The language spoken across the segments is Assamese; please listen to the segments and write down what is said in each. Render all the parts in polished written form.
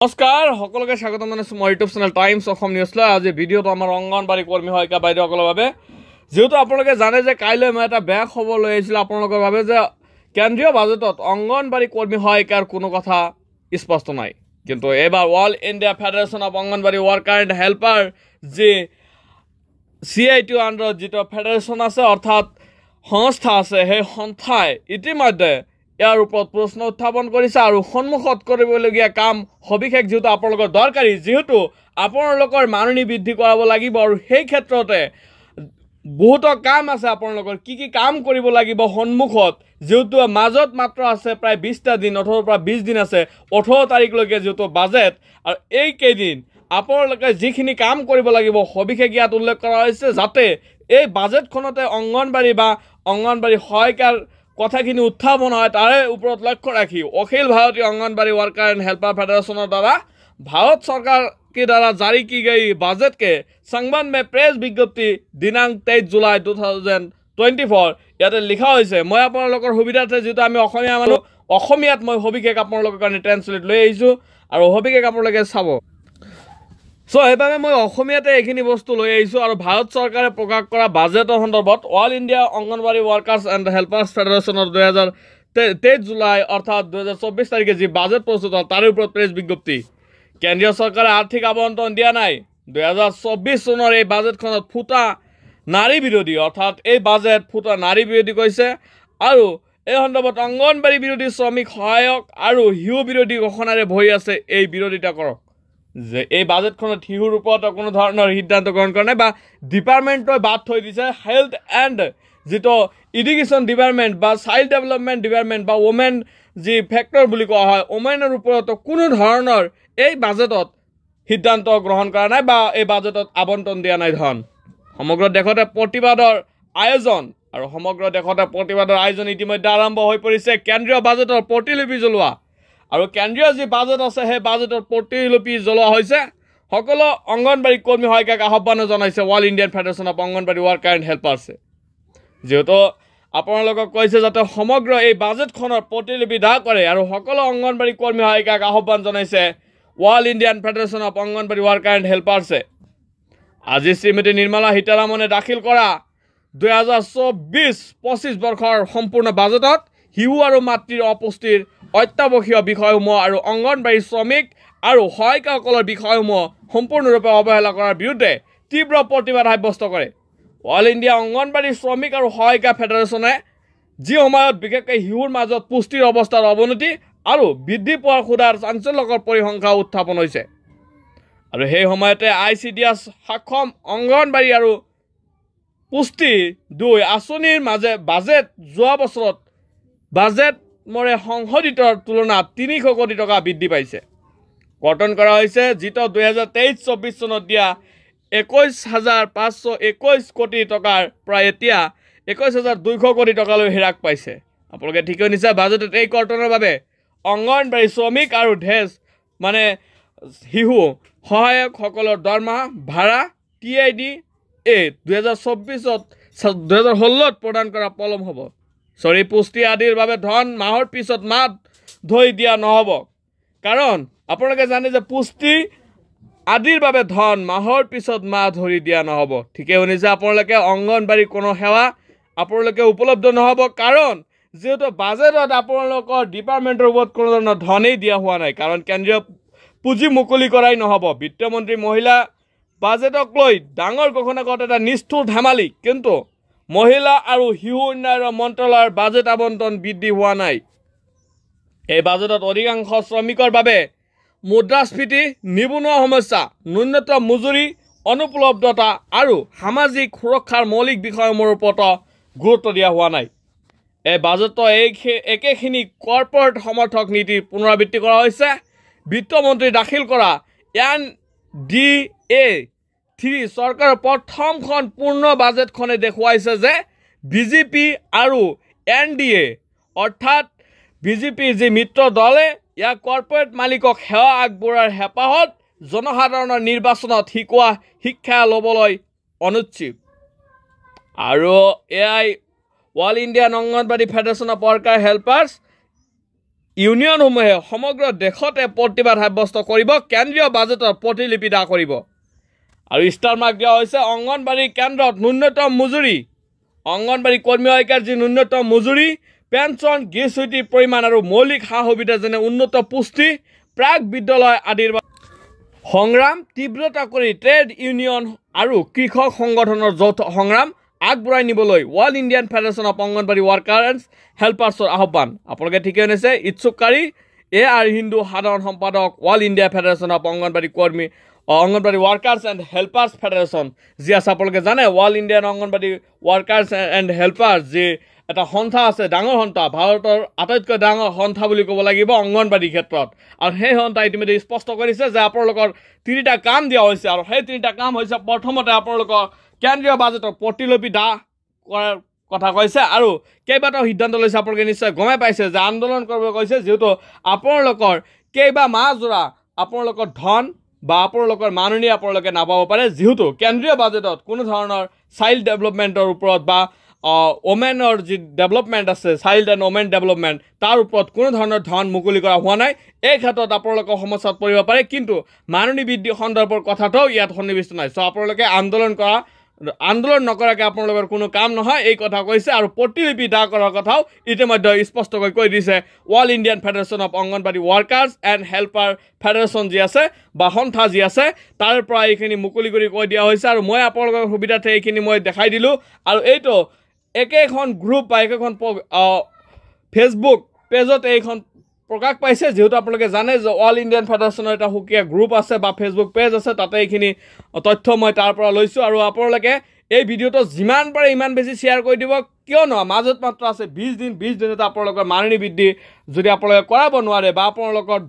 নমস্কাৰ সকলোকে স্বাগতম জনাইছোঁ মই ইউটিউব চেনেল টাইমছ অসম নিউজলৈ। আজি ভিডিঅ'টো আমাৰ অংগনবাড়ী কৰ্মী সহায়িকা বাইদেউসকলৰ বাবে, যেহেতু আপোনালোকে জানে যে কাইলৈ মই এটা বেয়া খবৰ লৈ আহিছিলোঁ আপোনালোকৰ বাবে যে কেন্দ্ৰীয় বাজেটত অংগনবাড়ী কৰ্মী সহায়িকাৰ কোনো কথা স্পষ্ট নাই। কিন্তু এইবাৰ all India federation of anganwadi worker and helper যি CITU আণ্ডাৰত যিটো ফেডাৰেশ্যন আছে অৰ্থাৎ সংস্থা আছে, সেই সংস্থাই ইতিমধ্যে ইয়াৰ ওপৰত প্ৰশ্ন উত্থাপন কৰিছে আৰু সন্মুখত কৰিবলগীয়া কাম সবিশেষ যেহেতু আপোনালোকৰ দৰকাৰী, যেহেতু আপোনালোকৰ মাননি বৃদ্ধি কৰাব লাগিব আৰু সেই ক্ষেত্ৰতে বহুতো কাম আছে। আপোনালোকৰ কি কি কাম কৰিব লাগিব সন্মুখত, যেহেতু মাজত মাত্ৰ আছে প্ৰায় 20টা দিন, 18 পৰা 20 দিন আছে 18 তাৰিখলৈকে যেহেতু বাজেট, আৰু এইকেইদিন আপোনালোকে যিখিনি কাম কৰিব লাগিব সবিশেষ ইয়াত উল্লেখ কৰা হৈছে, যাতে এই বাজেটখনতে অংগনবাড়ী বা অংগনবাড়ী সহায়িকাৰ কথাখিনি উত্থাপন হয়। তাৰে ওপৰত লক্ষ্য ৰাখি Akhil Bharatiya anganwadi worker and helper फेडरेशनों द्वारा भारत सरकार के द्वारा जारी की गई बजट के संबंध में प्रेस विज्ञप्ति दिनांक 23 जुलाई 2024 ইয়াতে লিখা হৈছে। মই আপোনালোকৰ সুবিধাৰ্থে যেহেতু আমি অসমীয়া মানুহ, অসমীয়াত মই সবিশেষ আপোনালোকৰ কাৰণে ট্ৰান্সলেট লৈ আহিছোঁ আৰু সবিশেষ আপোনালোকে চাব। সো সেইবাবে মই অসমীয়াতে এইখিনি বস্তু লৈ আহিছোঁ আৰু ভাৰত চৰকাৰে প্ৰকাশ কৰা বাজেটৰ সন্দৰ্ভত all India anganwadi workers and helpers ফেডাৰেশ্যনৰ 2023 জুলাই অৰ্থাৎ 2024 তাৰিখে যি বাজেট প্ৰস্তুত হ'ল তাৰে ওপৰত প্ৰেছ বিজ্ঞপ্তি। কেন্দ্ৰীয় চৰকাৰে আৰ্থিক আবণ্টন দিয়া নাই। 2024 চনৰ এই বাজেটখনত ফুটা নাৰী বিৰোধী, অৰ্থাৎ এই বাজেট ফুটা নাৰী বিৰোধী কৈছে আৰু এই সন্দৰ্ভত অংগনবাড়ী বিৰোধী, শ্ৰমিক সহায়ক আৰু শিশু বিৰোধী ঘোষণাৰে ভৰি আছে। এই বিৰোধিতা কৰক যে এই বাজেটখনত শিশুৰ ওপৰত কোনো ধৰণৰ সিদ্ধান্ত গ্ৰহণ কৰা নাই বা ডিপাৰ্টমেণ্টই বাদ থৈ দিছে। হেল্থ এণ্ড যিটো এডুকেশ্যন ডিপাৰ্টমেণ্ট বা চাইল্ড ডেভেলপমেণ্ট ডিপাৰ্টমেণ্ট বা ওমেন যি ফেক্টৰ বুলি কোৱা হয়, ওমেনৰ ওপৰতো কোনো ধৰণৰ এই বাজেটত সিদ্ধান্ত গ্ৰহণ কৰা নাই বা এই বাজেটত আবণ্টন দিয়া নাই ধন। সমগ্ৰ দেশতে প্ৰতিবাদৰ আয়োজন আৰু সমগ্ৰ দেশতে প্ৰতিবাদৰ আয়োজন ইতিমধ্যে আৰম্ভ হৈ পৰিছে। কেন্দ্ৰীয় বাজেটৰ প্ৰতিলিপি জ্বলোৱা আৰু কেন্দ্ৰীয় যি বাজেট আছে সেই বাজেটৰ প্ৰতিলিপি জ্বলোৱা হৈছে। সকলো অংগনবাড়ী কৰ্মী সহায়িকাক আহ্বানো জনাইছে all Indian federation of anganwadi worker and হেল্পাৰ্ছে, যেহেতু আপোনালোকক কৈছে যাতে সমগ্ৰ এই বাজেটখনৰ প্ৰতিলিপি দাহ কৰে আৰু সকলো অংগনবাড়ী কৰ্মী সহায়িকাক আহ্বান জনাইছে all Indian federation of anganwadi worker and হেল্পাৰ্ছে। আজি শ্ৰীমতী নিৰ্মলা সীতাৰামনে দাখিল কৰা 2024-25 বৰ্ষৰ সম্পূৰ্ণ বাজেটত শিশু আৰু মাতৃৰ অপুষ্টিৰ অত্যাৱশ্যকীয় বিষয়সমূহ আৰু অংগনবাড়ী শ্ৰমিক আৰু সহায়িকাসকলৰ বিষয়সমূহ সম্পূৰ্ণৰূপে অৱহেলা কৰাৰ বিৰুদ্ধে তীব্ৰ প্ৰতিবাদ সাব্যস্ত কৰে। অল ইণ্ডিয়া অংগনবাড়ী শ্ৰমিক আৰু সহায়িকা ফেডাৰেশ্যনে যি সময়ত বিশেষকৈ শিশুৰ মাজত পুষ্টিৰ অৱস্থাৰ অৱনতি আৰু বৃদ্ধি পোৱাৰ সুধাৰ চাঞ্চল্যকৰ পৰিসংখ্যা উত্থাপন হৈছে আৰু সেই সময়তে ICDS সক্ষম অংগনবাড়ী আৰু পুষ্টি 2 আঁচনিৰ মাজে বাজেট যোৱা বছৰত বাজেট মৰে সংশোধিতৰ তুলনাত 300 কোটি টকা বৃদ্ধি পাইছে। গঠন কৰা হৈছে যিটো 2023-24 চনত দিয়া 21,521 কোটি টকাৰ পৰা এতিয়া 21,200 কোটি টকালৈ হ্ৰাস পাইছে। আপোনালোকে ঠিকেই শুনিছে। বাজেটত এই কৰ্তনৰ বাবে অংগনবাড়ী শ্ৰমিক আৰু মানে শিশু সহায়কসকলৰ দৰমহা ভাড়া TID 2016 প্ৰদান কৰা পলম হ'ব। পুষ্টি আদিৰ বাবে ধন মাহৰ পিছত মাহ ধৰি দিয়া নহ'ব, কাৰণ আপোনালোকে জানে যে পুষ্টি আদিৰ বাবে ধন মাহৰ পিছত মাহ ধৰি দিয়া নহ'ব। ঠিকে শুনিছে আপোনালোকে। অংগনবাড়ী কোনো সেৱা আপোনালোকে উপলব্ধ নহ'ব, কাৰণ যেহেতু বাজেটত আপোনালোকৰ ডিপাৰ্টমেণ্টৰ ওপৰত কোনো ধৰণৰ ধনেই দিয়া হোৱা নাই, কাৰণ কেন্দ্ৰীয় পুঁজি মুকলি কৰাই নহ'ব। বিত্তমন্ত্ৰী মহিলা বাজেটক লৈ ডাঙৰ ঘোষণা কৰাত এটা নিষ্ঠুৰ ধেমালি, কিন্তু মহিলা আৰু শিশু উন্নয়ন মন্ত্ৰালয়ৰ বাজেট আবণ্টন বৃদ্ধি হোৱা নাই। এই বাজেটত অধিকাংশ শ্ৰমিকৰ বাবে মুদ্ৰাস্ফীতি, নিবনুৱা সমস্যা, ন্যূনতম মজুৰি, অনুপলব্ধতা আৰু সামাজিক সুৰক্ষাৰ মৌলিক বিষয়সমূহৰ ওপৰত গুৰুত্ব দিয়া হোৱা নাই। এই বাজেটত একেখিনি কৰ্পৰেট সমৰ্থক নীতিৰ পুনৰাবৃত্তি কৰা হৈছে। বিত্তমন্ত্ৰী দাখিল কৰা NDA 3 চৰকাৰৰ প্ৰথমখন পূৰ্ণ বাজেটখনে দেখুৱাইছে যে BJP আৰু NDA অৰ্থাৎ BJP যি মিত্ৰ দলে ইয়াক কৰ্পৰেট মালিকক সেৱা আগবঢ়োৱাৰ হেঁপাহত জনসাধাৰণৰ নিৰ্বাচনত শিক্ষা ল'বলৈ অনুচ্ছিক। আৰু এয়াই all Indian anganwadi federation of worker helpers ইউনিয়নসমূহে সমগ্ৰ দেশতে প্ৰতিবাদ সাব্যস্ত কৰিব, কেন্দ্ৰীয় বাজেটৰ প্ৰতিলিপি দাহ কৰিব। আৰু ষ্টাৰ মাৰ্ক দিয়া হৈছে অংগনবাড়ী কেন্দ্ৰত ন্যূনতম মজুৰি, অংগনবাড়ী কৰ্মী সহায়িকাৰ যি ন্যূনতম মজুৰি, পেঞ্চন, গ্ৰেচুইটিৰ পৰিমাণ আৰু মৌলিক সা সুবিধা যেনে উন্নত পুষ্টি, প্ৰাক বিদ্যালয় আদিৰ সংগ্ৰাম তীব্ৰতা কৰি ট্ৰেড ইউনিয়ন আৰু কৃষক সংগঠনৰ যৌথ সংগ্ৰাম আগবঢ়াই নিবলৈ all Indian federation of anganwadi worker and হেল্পাৰ্ছৰ আহ্বান। আপোনালোকে ঠিকেই শুনিছে, ইচ্ছুককাৰী AR হিন্দু সাধাৰণ সম্পাদক all India federation of anganwadi কৰ্মী anganwadi workers and helpers federation যি আছে, আপোনালোকে জানে all Indian anganwadi workers and helpers যি এটা সন্থা আছে, ডাঙৰ সন্থা, ভাৰতৰ আটাইতকৈ ডাঙৰ সন্থা বুলি ক'ব লাগিব অংগনবাড়ী ক্ষেত্ৰত। আৰু সেই সন্থা ইতিমধ্যে স্পষ্ট কৰিছে যে আপোনালোকৰ 3টা কাম দিয়া হৈছে, আৰু সেই 3টা কাম হৈছে প্ৰথমতে আপোনালোকৰ কেন্দ্ৰীয় বাজেটৰ প্ৰতিলিপি দাহ কৰাৰ কথা কৈছে, আৰু কেইবাটাও সিদ্ধান্ত লৈছে। আপোনালোকে নিশ্চয় গমে পাইছে যে আন্দোলন কৰিব কৈছে, যিহেতু আপোনালোকৰ কেইবা মাহ জোৰা আপোনালোকৰ ধন বা আপোনালোকৰ মাননি আপোনালোকে নাপাব পাৰে, যিহেতু কেন্দ্ৰীয় বাজেটত কোনো ধৰণৰ চাইল্ড ডেভেলপমেণ্টৰ ওপৰত বা ওমেনৰ যি ডেভেলপমেণ্ট আছে, চাইল্ড এণ্ড ওমেন ডেভেলপমেণ্ট, তাৰ ওপৰত কোনো ধৰণৰ ধন মুকলি কৰা হোৱা নাই। এই ক্ষেত্ৰত আপোনালোকৰ সমস্যাত পৰিব পাৰে, কিন্তু মাননি বৃদ্ধি সন্দৰ্ভৰ কথাটোও ইয়াত সন্নিৱিষ্ট নাই। চ' আপোনালোকে আন্দোলন নকৰাকৈ আপোনালোকৰ কোনো কাম নহয়, এই কথা কৈছে। আৰু প্ৰতিলিপি দাহ কৰাৰ কথাও ইতিমধ্যে স্পষ্টকৈ কৈ দিছে all Indian federation of anganwadi workers and helper federation যি আছে বা সন্থা যি আছে, তাৰ পৰা এইখিনি মুকলি কৰি কৈ দিয়া হৈছে। আৰু মই আপোনালোকৰ সুবিধাৰ্থে এইখিনি মই দেখাই দিলোঁ। আৰু এইটো একেখন গ্ৰুপ বা একেখন ফেচবুক পেজত এইখন প্ৰকাশ পাইছে, যিহেতু আপোনালোকে জানে যে অল ইণ্ডিয়ান ফেডাৰেশ্যনৰ এটা সুকীয়া গ্ৰুপ আছে বা ফেচবুক পেজ আছে, তাতে এইখিনি তথ্য মই তাৰ পৰা লৈছোঁ। আৰু আপোনালোকে এই ভিডিঅ'টো যিমান পাৰে ইমান বেছি শ্বেয়াৰ কৰি দিব, কিয়নো মাজত মাত্ৰ আছে 20 দিন। 20 দিনতে আপোনালোকৰ মাননি বৃদ্ধি যদি আপোনালোকে কৰাব নোৱাৰে বা আপোনালোকৰ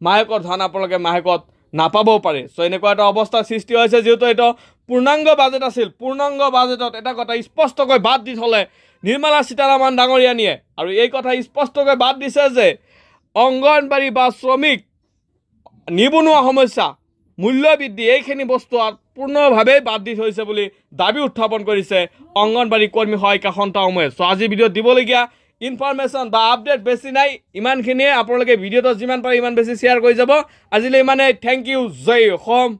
মাহেকৰ ধন আপোনালোকে মাহেকত নাপাবও পাৰে। চ' এনেকুৱা এটা অৱস্থাৰ সৃষ্টি হৈছে, যিহেতু এইটো পূৰ্ণাংগ বাজেট আছিল। পূৰ্ণাংগ বাজেটত এটা কথা স্পষ্টকৈ বাদ দি থ'লে নিৰ্মলা সীতাৰামন ডাঙৰীয়ানীয়ে, আৰু এই কথা স্পষ্টকৈ বাদ দিছে যে অংগনবাড়ী বা শ্ৰমিক নিবনুৱা সমস্যা, মূল্য বৃদ্ধি, এইখিনি বস্তু পূৰ্ণভাৱে বাদ দি থৈছে বুলি দাবী উত্থাপন কৰিছে অংগনবাড়ী কৰ্মী সহায়িকা সন্থাসমূহে। চ' আজি ভিডিঅ'ত দিবলগীয়া ইনফৰমেশ্যন বা আপডেট বেছি নাই, ইমানখিনিয়ে। আপোনালোকে ভিডিঅ'টো যিমান পাৰে ইমান বেছি শ্বেয়াৰ কৰি যাব। আজিলৈ ইমানে। Thank you. জয় অসম।